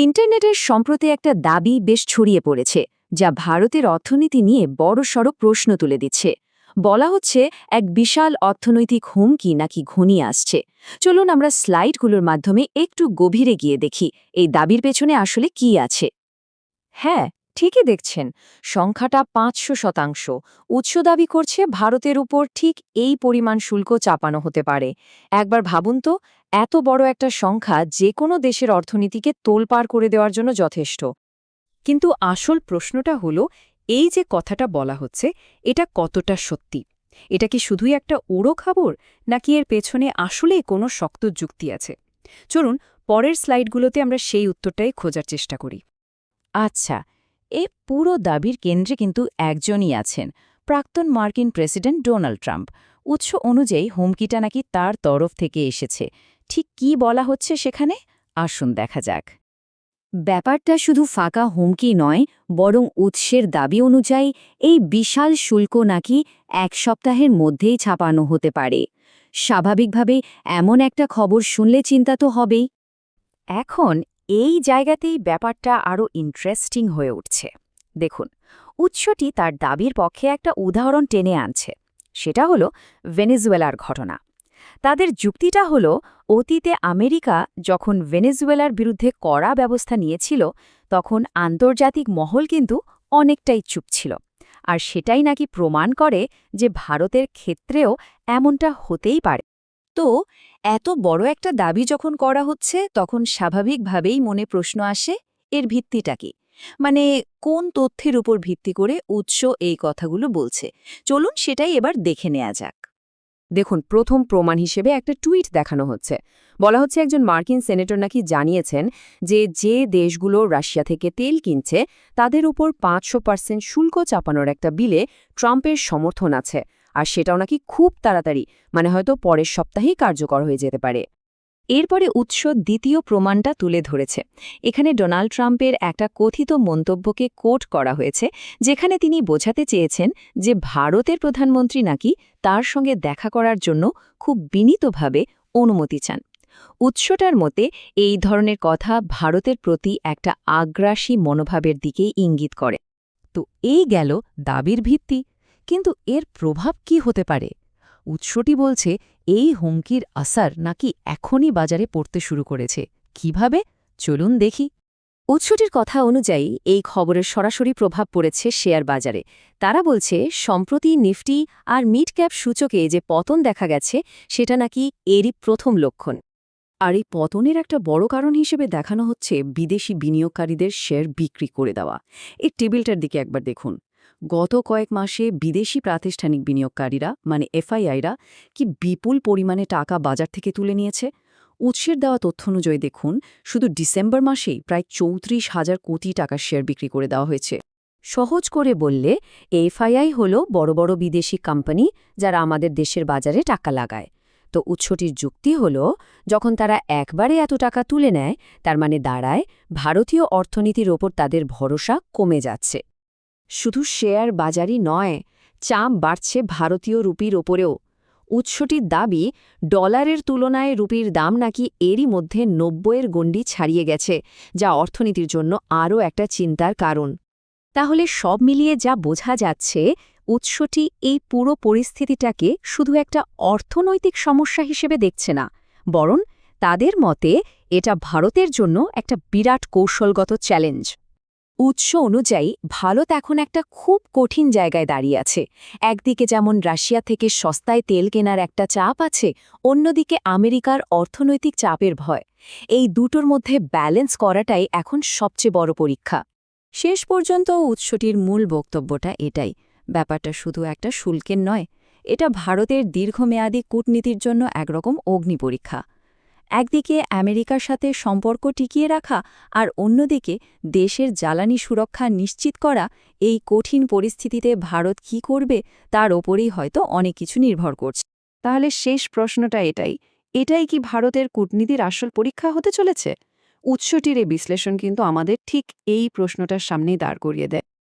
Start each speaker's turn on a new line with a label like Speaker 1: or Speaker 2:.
Speaker 1: ইন্টারনেটের সম্প্রতি একটা দাবি বেশ ছড়িয়ে পড়েছে, যা ভারতের অর্থনীতি নিয়ে বড়সড় প্রশ্ন তুলে দিচ্ছে। বলা হচ্ছে এক বিশাল অর্থনৈতিক হুমকি নাকি ঘনিয়ে আসছে। চলুন আমরা স্লাইডগুলোর মাধ্যমে একটু গভীরে গিয়ে দেখি এই দাবির পেছনে আসলে কি আছে। হ্যাঁ, ঠিকই দেখছেন, সংখ্যাটা ৫০০%। উৎস দাবি করছে ভারতের উপর ঠিক এই পরিমাণ শুল্ক চাপানো হতে পারে। একবার ভাবুন তো, এত বড় একটা সংখ্যা যে কোনো দেশের অর্থনীতিকে তোলপাড় করে দেওয়ার জন্য যথেষ্ট।
Speaker 2: কিন্তু আসল প্রশ্নটা হলো, এই যে কথাটা বলা হচ্ছে, এটা কতটা সত্যি? এটা কি শুধুই একটা উড়ো খবর, নাকি এর পেছনে আসলেই কোনো শক্ত যুক্তি আছে? চলুন পরের স্লাইডগুলোতে আমরা সেই উত্তরটাই খোঁজার চেষ্টা করি।
Speaker 1: আচ্ছা, এ পুরো দাবির কেন্দ্রে কিন্তু একজনই আছেন, প্রাক্তন মার্কিন প্রেসিডেন্ট ডোনাল্ড ট্রাম্প। উৎস অনুযায়ী হুমকিটা নাকি তার তরফ থেকে এসেছে। ঠিক কি বলা হচ্ছে সেখানে, আসুন দেখা যাক। ব্যাপারটা শুধু ফাঁকা হুমকি নয়, বরং উৎসের দাবি অনুযায়ী এই বিশাল শুল্ক নাকি ১ সপ্তাহের মধ্যেই ছাপানো হতে পারে। স্বাভাবিকভাবে এমন একটা খবর শুনলে চিন্তা তো হবেই।
Speaker 2: এখন এই জায়গাতেই ব্যাপারটা আরও ইন্টারেস্টিং হয়ে উঠছে। দেখুন, উৎসটি তার দাবির পক্ষে একটা উদাহরণ টেনে আনছে। সেটা হলো ভেনেজুয়েলার ঘটনা। তাদের যুক্তিটা হলো, অতীতে আমেরিকা যখন ভেনেজুয়েলার বিরুদ্ধে কড়া ব্যবস্থা নিয়েছিল, তখন আন্তর্জাতিক মহল কিন্তু অনেকটাই চুপ ছিল। আর সেটাই নাকি প্রমাণ করে যে ভারতের ক্ষেত্রেও এমনটা হতেই পারে।
Speaker 1: তো এত বড় একটা দাবি যখন করা হচ্ছে, তখন স্বাভাবিকভাবেই মনে প্রশ্ন আসে, এর ভিত্তিটা কি? মানে কোন তথ্যের উপর ভিত্তি করে উৎস এই কথাগুলো বলছে? চলুন সেটাই এবার দেখে নেওয়া যাক।
Speaker 2: দেখুন, প্রথম প্রমাণ হিসেবে একটা টুইট দেখানো হচ্ছে। বলা হচ্ছে একজন মার্কিন সেনেটর নাকি জানিয়েছেন যে যে দেশগুলো রাশিয়া থেকে তেল কিনছে তাদের উপর ৫০০% শুল্ক চাপানোর একটা বিলে ট্রাম্পের সমর্থন আছে। আর সেটাও নাকি খুব তাড়াতাড়ি, মানে হয়তো পরের সপ্তাহেই কার্যকর হয়ে যেতে পারে।
Speaker 1: এরপরে উৎস দ্বিতীয় প্রমাণটা তুলে ধরেছে। এখানে ডোনাল্ড ট্রাম্পের একটা কথিত মন্তব্যকে কোট করা হয়েছে, যেখানে তিনি বোঝাতে চেয়েছেন যে ভারতের প্রধানমন্ত্রী নাকি তার সঙ্গে দেখা করার জন্য খুব বিনীতভাবে অনুমতি চান। উৎসটার মতে এই ধরনের কথা ভারতের প্রতি একটা আগ্রাসী মনোভাবের দিকেই ইঙ্গিত করে।
Speaker 2: তো এই গেল দাবির ভিত্তি, কিন্তু এর প্রভাব কি হতে পারে? উৎসটি বলছে এই হুমকির আসার নাকি এখনই বাজারে পড়তে শুরু করেছে। কিভাবে? চলুন দেখি।
Speaker 1: উৎসটির কথা অনুযায়ী এই খবরের সরাসরি প্রভাব পড়েছে শেয়ার বাজারে। তারা বলছে সম্প্রতি নিফটি আর মিড ক্যাপ সূচকে যে পতন দেখা গেছে, সেটা নাকি এরই প্রথম লক্ষণ। আর এই পতনের একটা বড় কারণ হিসেবে দেখানো হচ্ছে বিদেশি বিনিয়োগকারীদের শেয়ার বিক্রি করে দেওয়া। এই টেবিলটার দিকে একবার দেখুন। গত কয়েক মাসে বিদেশি প্রাতিষ্ঠানিক বিনিয়োগকারীরা মানে এফআইআইরা কি বিপুল পরিমাণে টাকা বাজার থেকে তুলে নিয়েছে। উৎসের দেওয়া তথ্য অনুযায়ী দেখুন, শুধু ডিসেম্বর মাসেই প্রায় ৩৪,০০০ কোটি টাকার শেয়ার বিক্রি করে দেওয়া হয়েছে। সহজ করে বললে, এফআইআই হল বড় বড় বিদেশি কোম্পানি যারা আমাদের দেশের বাজারে টাকা লাগায়। তো উৎসটির যুক্তি হল, যখন তারা একবারে এত টাকা তুলে নেয়, তার মানে দাঁড়ায় ভারতীয় অর্থনীতির ওপর তাদের ভরসা কমে যাচ্ছে। শুধু শেয়ার বাজারই নয়, চাপ বাড়ছে ভারতীয় রুপির ওপরেও। উৎসটির দাবি, ডলারের তুলনায় রুপির দাম নাকি এরই মধ্যে ৯০-এর গণ্ডি ছাড়িয়ে গেছে, যা অর্থনীতির জন্য আরও একটা চিন্তার কারণ। তাহলে সব মিলিয়ে যা বোঝা যাচ্ছে, উৎসটি এই পুরো পরিস্থিতিটাকে শুধু একটা অর্থনৈতিক সমস্যা হিসেবে দেখছে না, বরং তাদের মতে এটা ভারতের জন্য একটা বিরাট কৌশলগত চ্যালেঞ্জ। উৎস অনুযায়ী ভারত এখন একটা খুব কঠিন জায়গায় দাঁড়িয়ে আছে। একদিকে যেমন রাশিয়া থেকে সস্তায় তেল কেনার একটা চাপ আছে, অন্যদিকে আমেরিকার অর্থনৈতিক চাপের ভয়। এই দুটোর মধ্যে ব্যালেন্স করাটাই এখন সবচেয়ে বড় পরীক্ষা। শেষ পর্যন্ত উৎসটির মূল বক্তব্যটা এটাই, ব্যাপারটা শুধু একটা শুল্কের নয়, এটা ভারতের দীর্ঘমেয়াদী কূটনীতির জন্য একরকম অগ্নিপরীক্ষা। একদিকে আমেরিকার সাথে সম্পর্ক টিকিয়ে রাখা, আর অন্যদিকে দেশের জ্বালানি সুরক্ষা নিশ্চিত করা। এই কঠিন পরিস্থিতিতে ভারত কি করবে তার ওপরেই হয়তো অনেক কিছু নির্ভর করছে। তাহলে শেষ প্রশ্নটা এটাই কি ভারতের কূটনীতির আসল পরীক্ষা হতে চলেছে? উৎসটির এই বিশ্লেষণ কিন্তু আমাদের ঠিক এই প্রশ্নটার সামনেই দাঁড় করিয়ে দেয়।